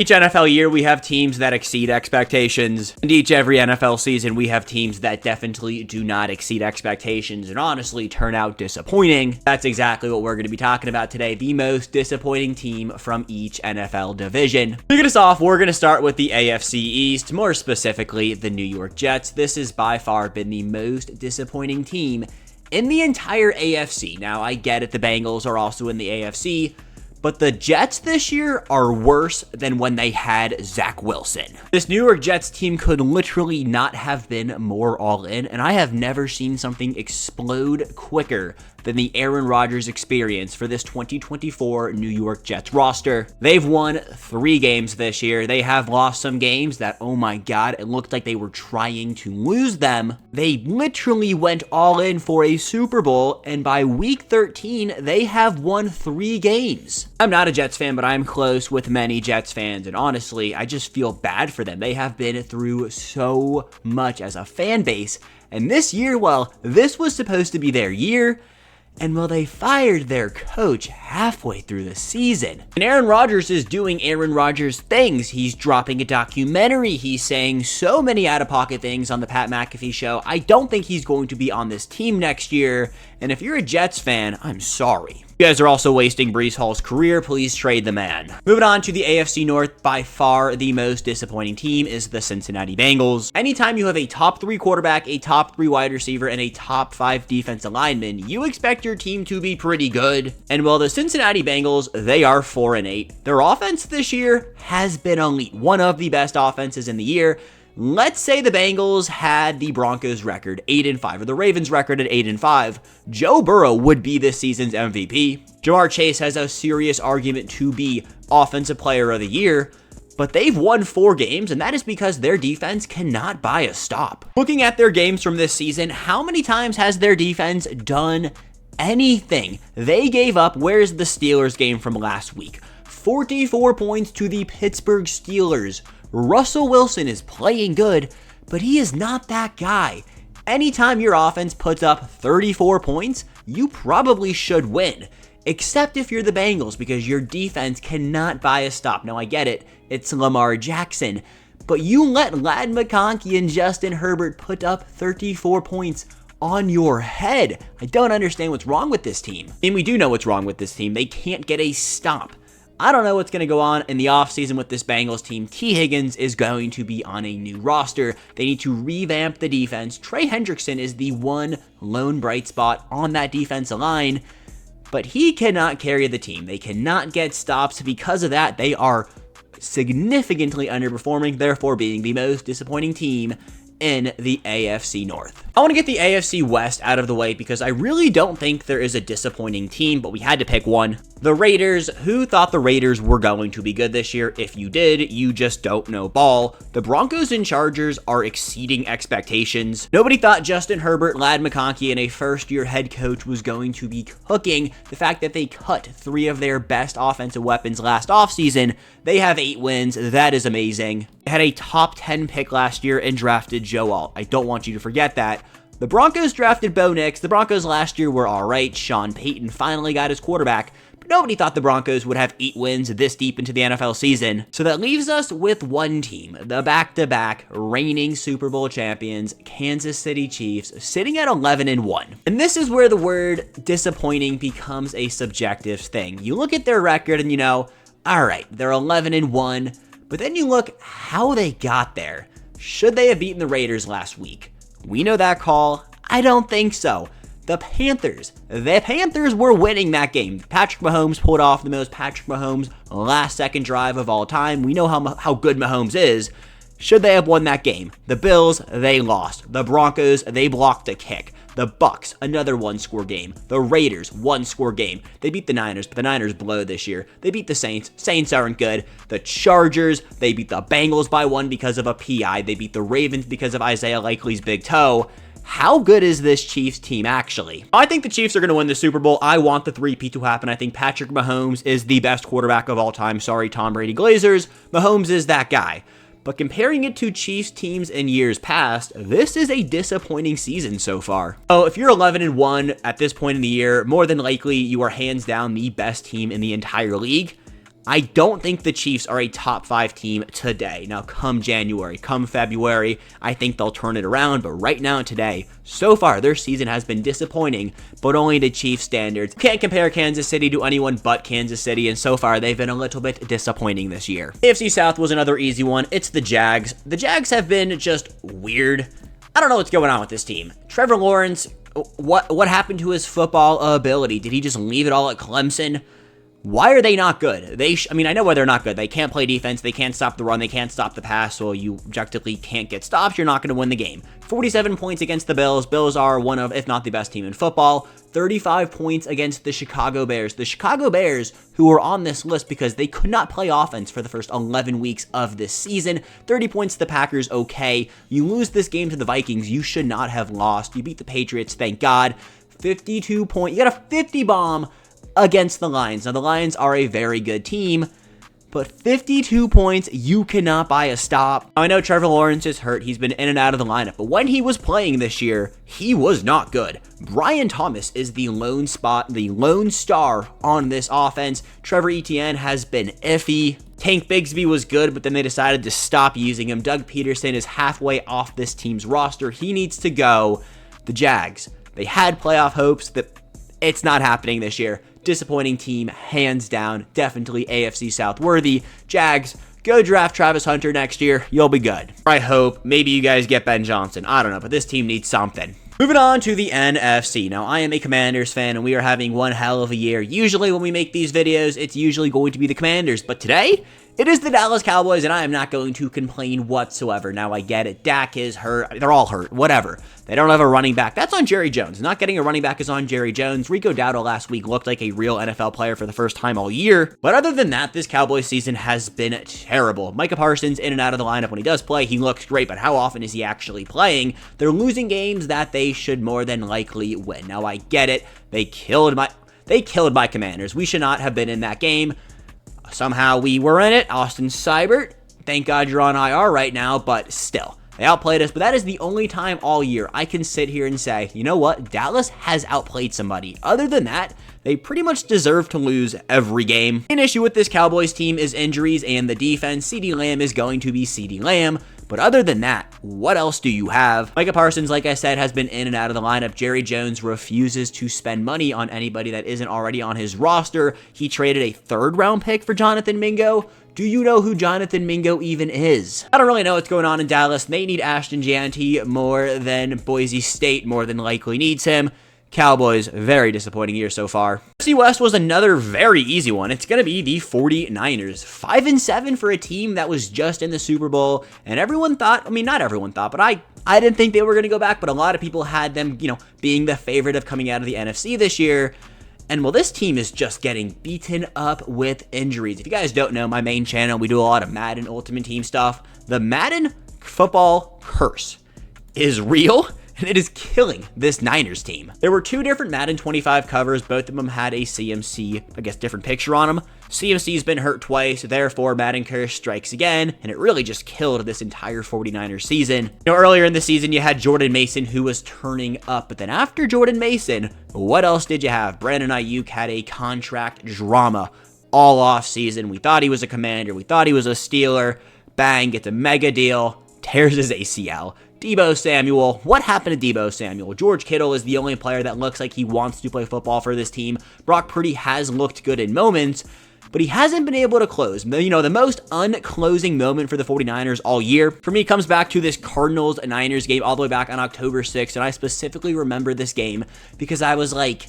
Each NFL year, we have teams that exceed expectations, and every NFL season, we have teams that definitely do not exceed expectations and honestly turn out disappointing. That's exactly what we're going to be talking about today, the most disappointing team from each NFL division. To get us off, we're going to start with the AFC East, more specifically, the New York Jets. This has by far been the most disappointing team in the entire AFC. Now, I get it, the Bengals are also in the AFC, but the Jets this year are worse than when they had Zach Wilson. This New York Jets team could literally not have been more all in, and I have never seen something explode quicker than the Aaron Rodgers experience for this 2024 New York Jets roster. They've won 3 games this year. They have lost some games that, oh my God, it looked like they were trying to lose them. They literally went all in for a Super Bowl, and by week 13, they have won 3 games. I'm not a Jets fan, but I'm close with many Jets fans, and honestly, I just feel bad for them. They have been through so much as a fan base, and this year, well, this was supposed to be their year, and well, they fired their coach halfway through the season. And Aaron Rodgers is doing Aaron Rodgers things. He's dropping a documentary. He's saying so many out-of-pocket things on the Pat McAfee show. I don't think he's going to be on this team next year. And if you're a Jets fan, I'm sorry. You guys are also wasting Breece Hall's career. Please trade the man. Moving on to the AFC North, by far the most disappointing team is the Cincinnati Bengals. Anytime you have a top 3 quarterback, a top 3 wide receiver, and a top 5 defensive lineman, you expect your team to be pretty good. And while the Cincinnati Bengals, they are 4-8. Their offense this year has been elite, one of the best offenses in the year. Let's say the Bengals had the Broncos record 8-5 or the Ravens record at 8-5. Joe Burrow would be this season's MVP. Jamar Chase has a serious argument to be Offensive Player of the Year, but they've won 4 games, and that is because their defense cannot buy a stop. Looking at their games from this season, how many times has their defense done anything? They gave up, where's the Steelers game from last week? 44 points to the Pittsburgh Steelers. Russell Wilson is playing good, but he is not that guy. Anytime your offense puts up 34 points, you probably should win. Except if you're the Bengals, because your defense cannot buy a stop. Now, I get it. It's Lamar Jackson. But you let Ladd McConkey and Justin Herbert put up 34 points on your head. I don't understand what's wrong with this team. And we do know what's wrong with this team. They can't get a stop. I don't know what's going to go on in the offseason with this Bengals team. T. Higgins is going to be on a new roster. They need to revamp the defense. Trey Hendrickson is the one lone bright spot on that defensive line, but he cannot carry the team. They cannot get stops. Because of that, they are significantly underperforming, therefore being the most disappointing team in the AFC North. I want to get the AFC West out of the way because I really don't think there is a disappointing team, but we had to pick one. The Raiders. Who thought the Raiders were going to be good this year? If you did, you just don't know ball. The Broncos and Chargers are exceeding expectations. Nobody thought Justin Herbert, Ladd McConkey, and a first-year head coach was going to be cooking. The fact that they cut 3 of their best offensive weapons last offseason, they have 8 wins. That is amazing. They had a top 10 pick last year and drafted Joe Alt. I don't want you to forget that. The Broncos drafted Bo Nix. The Broncos last year were all right. Sean Payton finally got his quarterback, but nobody thought the Broncos would have 8 wins this deep into the NFL season. So that leaves us with one team, the back-to-back reigning Super Bowl champions, Kansas City Chiefs, sitting at 11-1. And this is where the word disappointing becomes a subjective thing. You look at their record and you know, all right, they're 11-1, but then you look how they got there. Should they have beaten the Raiders last week? We know that call. I don't think so. The Panthers were winning that game. Patrick Mahomes pulled off the most Patrick Mahomes last-second drive of all time. We know how good Mahomes is. Should they have won that game? The Bills, they lost. The Broncos, they blocked a kick. The Bucks, another one-score game. The Raiders, one-score game. They beat the Niners, but the Niners blow this year. They beat the Saints. Saints aren't good. The Chargers, they beat the Bengals by 1 because of a PI. They beat the Ravens because of Isaiah Likely's big toe. How good is this Chiefs team actually? I think the Chiefs are going to win the Super Bowl. I want the three-peat to happen. I think Patrick Mahomes is the best quarterback of all time. Sorry, Tom Brady Glazers. Mahomes is that guy. But comparing it to Chiefs teams in years past, this is a disappointing season so far. Oh, if you're 11-1 at this point in the year, more than likely you are hands down the best team in the entire league. I don't think the Chiefs are a top 5 team today. Now, come January, come February, I think they'll turn it around. But right now, today, so far, their season has been disappointing, but only to Chiefs standards. Can't compare Kansas City to anyone but Kansas City, and so far, they've been a little bit disappointing this year. AFC South was another easy one. It's the Jags. The Jags have been just weird. I don't know what's going on with this team. Trevor Lawrence, what happened to his football ability? Did he just leave it all at Clemson? Why are they not good? I mean, I know why they're not good. They can't play defense. They can't stop the run. They can't stop the pass. So you objectively can't get stopped. You're not going to win the game. 47 points against the Bills. Bills are one of, if not the best team in football. 35 points against the Chicago Bears. The Chicago Bears, who are on this list because they could not play offense for the first 11 weeks of this season. 30 points to the Packers, okay. You lose this game to the Vikings. You should not have lost. You beat the Patriots, thank God. 52 points. You got a 50 bomb against the Lions. Now, the Lions are a very good team, but 52 points, you cannot buy a stop. Now, I know Trevor Lawrence is hurt. He's been in and out of the lineup, but when he was playing this year, he was not good. Brian Thomas is the lone star on this offense. Trevor Etienne has been iffy. Tank Bigsby was good, but then they decided to stop using him. Doug Peterson is halfway off this team's roster. He needs to go. The Jags, they had playoff hopes. It's not happening this year. Disappointing team, hands down. Definitely AFC South worthy. Jags, go draft Travis Hunter next year. You'll be good. I hope. Maybe you guys get Ben Johnson. I don't know, but this team needs something. Moving on to the NFC. Now, I am a Commanders fan, and we are having one hell of a year. Usually, when we make these videos, it's usually going to be the Commanders. But today, it is the Dallas Cowboys, and I am not going to complain whatsoever. Now, I get it. Dak is hurt. They're all hurt. Whatever. They don't have a running back. That's on Jerry Jones. Not getting a running back is on Jerry Jones. Rico Dowdle last week looked like a real NFL player for the first time all year. But other than that, this Cowboys season has been terrible. Micah Parsons in and out of the lineup. When he does play, he looks great, but how often is he actually playing? They're losing games that they should more than likely win. Now, I get it. They killed my Commanders. We should not have been in that game. Somehow we were in it. Austin Seibert, thank God you're on IR right now, but still. They outplayed us, but that is the only time all year I can sit here and say, you know what? Dallas has outplayed somebody. Other than that, they pretty much deserve to lose every game. An issue with this Cowboys team is injuries and the defense. CeeDee Lamb is going to be CeeDee Lamb. But other than that, what else do you have? Micah Parsons, like I said, has been in and out of the lineup. Jerry Jones refuses to spend money on anybody that isn't already on his roster. He traded a third-round pick for Jonathan Mingo. Do you know who Jonathan Mingo even is? I don't really know what's going on in Dallas. They need Ashton Jeanty more than Boise State more than likely needs him. Cowboys, very disappointing year so far. NFC West was another very easy one. It's going to be the 49ers. 5-7 for a team that was just in the Super Bowl. And everyone thought, I mean, not everyone thought, but I didn't think they were going to go back. But a lot of people had them, being the favorite of coming out of the NFC this year. And well, this team is just getting beaten up with injuries. If you guys don't know, my main channel, we do a lot of Madden Ultimate Team stuff. The Madden football curse is real. And it is killing this Niners team. There were two different Madden 25 covers. Both of them had a CMC, different picture on them. CMC's been hurt twice, therefore Madden curse strikes again, and it really just killed this entire 49ers season. Earlier in the season, you had Jordan Mason, who was turning up, but then after Jordan Mason, what else did you have? Brandon Ayuk had a contract drama all off season. We thought he was a Commander. We thought he was a Steeler. Bang, gets a mega deal, tears his ACL. Deebo Samuel. What happened to Deebo Samuel? George Kittle is the only player that looks like he wants to play football for this team. Brock Purdy has looked good in moments, but he hasn't been able to close. The most unclosing moment for the 49ers all year, for me, comes back to this Cardinals-Niners game all the way back on October 6th, and I specifically remember this game because I was like,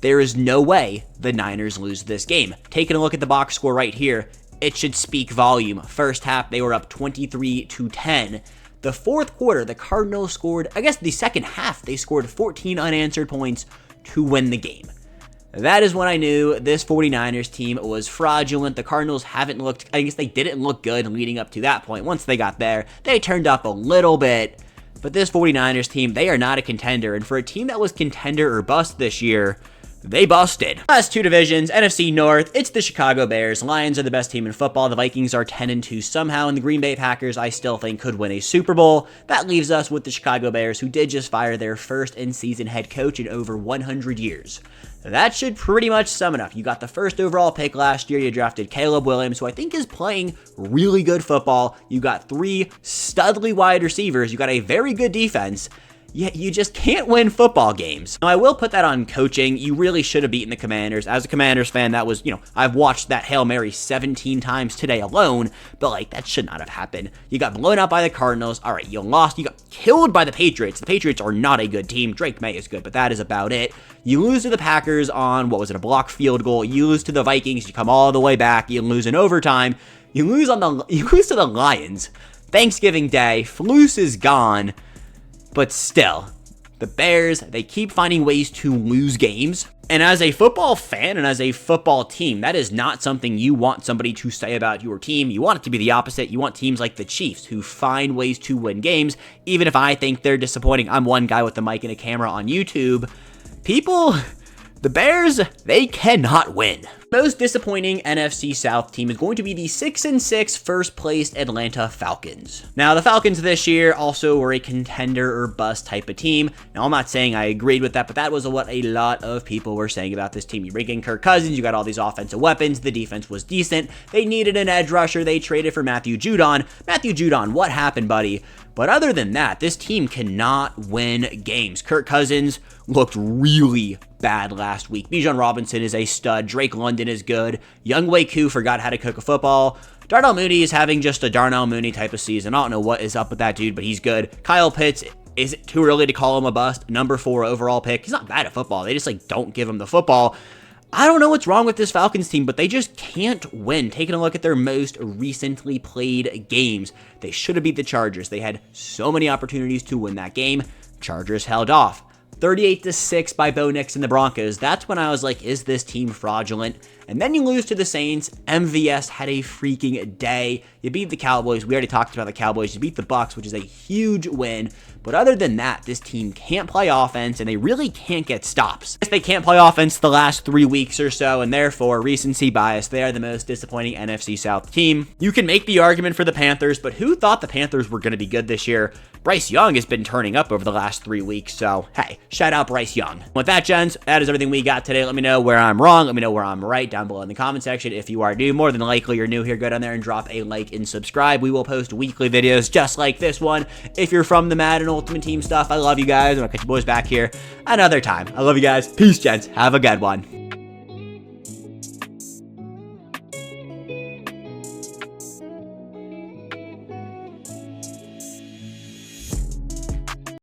there is no way the Niners lose this game. Taking a look at the box score right here, it should speak volume. First half, they were up 23-10. The fourth quarter, the Cardinals scored, the second half, they scored 14 unanswered points to win the game. That is when I knew this 49ers team was fraudulent. The Cardinals haven't looked, they didn't look good leading up to that point. Once they got there, they turned up a little bit. But this 49ers team, they are not a contender. And for a team that was contender or bust this year, they busted. Last two divisions, NFC North, it's the Chicago Bears. Lions are the best team in football. The Vikings are 10-2 somehow, and the Green Bay Packers, I still think, could win a Super Bowl. That leaves us with the Chicago Bears, who did just fire their first in-season head coach in over 100 years. That should pretty much sum it up. You got the first overall pick last year. You drafted Caleb Williams, who I think is playing really good football. You got 3 studly wide receivers. You got a very good defense. Yet you just can't win football games. Now, I will put that on coaching. You really should have beaten the Commanders. As a Commanders fan, that was, I've watched that Hail Mary 17 times today alone, but, that should not have happened. You got blown out by the Cardinals. All right, you lost. You got killed by the Patriots. The Patriots are not a good team. Drake May is good, but that is about it. You lose to the Packers on, a blocked field goal. You lose to the Vikings. You come all the way back. You lose in overtime. You lose to the Lions. Thanksgiving Day. Flus is gone. But still, the Bears, they keep finding ways to lose games. And as a football fan and as a football team, that is not something you want somebody to say about your team. You want it to be the opposite. You want teams like the Chiefs who find ways to win games. Even if I think they're disappointing, I'm one guy with a mic and a camera on YouTube. The Bears, they cannot win. Most disappointing NFC South team is going to be the 6-6 first-placed Atlanta Falcons. Now, the Falcons this year also were a contender or bust type of team. Now, I'm not saying I agreed with that, but that was what a lot of people were saying about this team. You bring in Kirk Cousins, you got all these offensive weapons, the defense was decent, they needed an edge rusher, they traded for Matthew Judon. Matthew Judon, what happened, buddy? But other than that, this team cannot win games. Kirk Cousins looked really bad last week. Bijan Robinson is a stud. Drake London is good. Younghoe Koo forgot how to cook a football. Darnell Mooney is having just a Darnell Mooney type of season. I don't know what is up with that dude, but he's good. Kyle Pitts, is it too early to call him a bust? Number 4 overall pick. He's not bad at football. They just don't give him the football. I don't know what's wrong with this Falcons team, but they just can't win. Taking a look at their most recently played games, they should have beat the Chargers. They had so many opportunities to win that game. Chargers held off. 38-6 by Bo Nix and the Broncos. That's when I was like, is this team fraudulent? And then you lose to the Saints. MVS had a freaking day. You beat the Cowboys. We already talked about the Cowboys. You beat the Bucs, which is a huge win. But other than that, this team can't play offense, and they really can't get stops. They can't play offense the last 3 weeks or so, and therefore, recency bias, they are the most disappointing NFC South team. You can make the argument for the Panthers, but who thought the Panthers were going to be good this year? Bryce Young has been turning up over the last 3 weeks, so hey, shout out Bryce Young. With that, gents, that is everything we got today. Let me know where I'm wrong. Let me know where I'm right down below in the comment section. If you are new, more than likely you're new here, go down there and drop a like and subscribe. We will post weekly videos just like this one. If you're from the Madden Ultimate Team stuff, I love you guys, and I'll catch you boys back here another time. I love you guys. Peace, gents. Have a good one.